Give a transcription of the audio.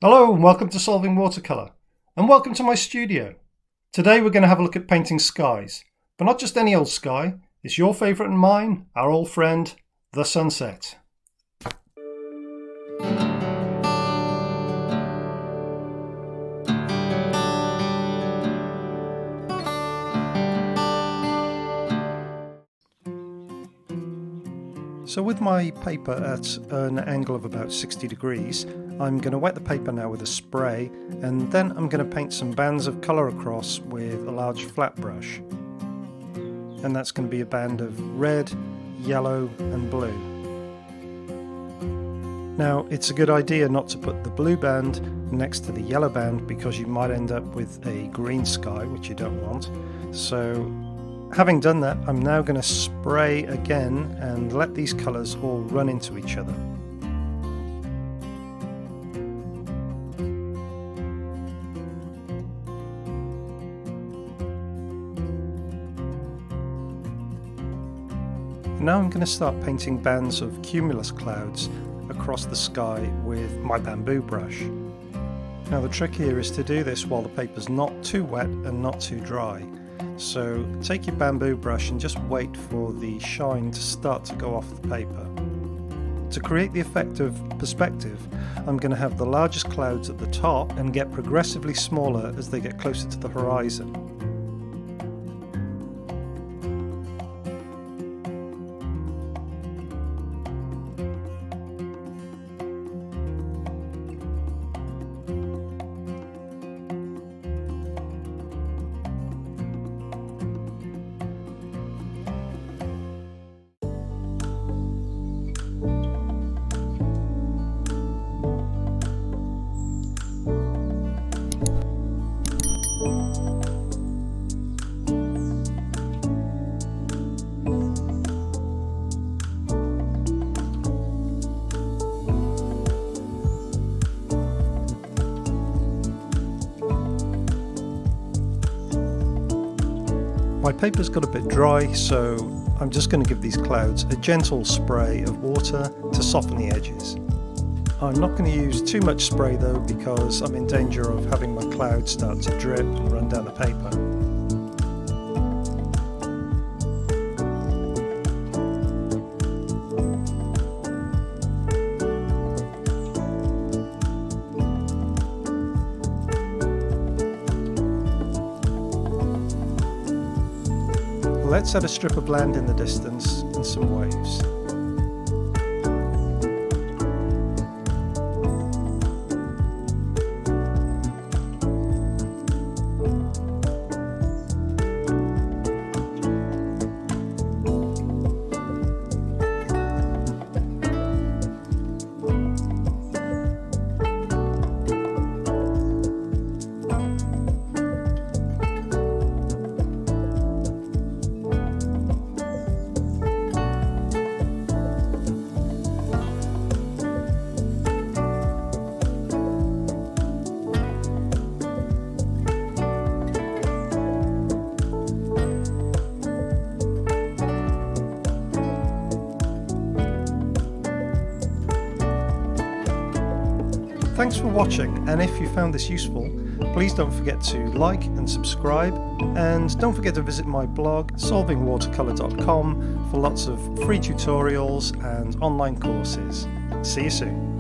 Hello and welcome to Solving Watercolor, and welcome to my studio. Today we're going to have a look at painting skies, but not just any old sky. It's your favourite and mine, our old friend, the sunset. So with my paper at an angle of about 60 degrees, I'm going to wet the paper now with a spray, and then I'm going to paint some bands of colour across with a large flat brush. And that's going to be a band of red, yellow and blue. Now it's a good idea not to put the blue band next to the yellow band because you might end up with a green sky, which you don't want. So having done that, I'm now going to spray again and let these colours all run into each other. Now I'm going to start painting bands of cumulus clouds across the sky with my bamboo brush. Now the trick here is to do this while the paper's not too wet and not too dry. So take your bamboo brush and just wait for the shine to start to go off the paper. To create the effect of perspective, I'm going to have the largest clouds at the top and get progressively smaller as they get closer to the horizon. My paper's got a bit dry, so I'm just going to give these clouds a gentle spray of water to soften the edges. I'm not going to use too much spray though, because I'm in danger of having my clouds start to drip and run down the paper. Let's add a strip of land in the distance and some waves. Thanks for watching, and if you found this useful, please don't forget to like and subscribe, and don't forget to visit my blog solvingwatercolor.com for lots of free tutorials and online courses. See you soon.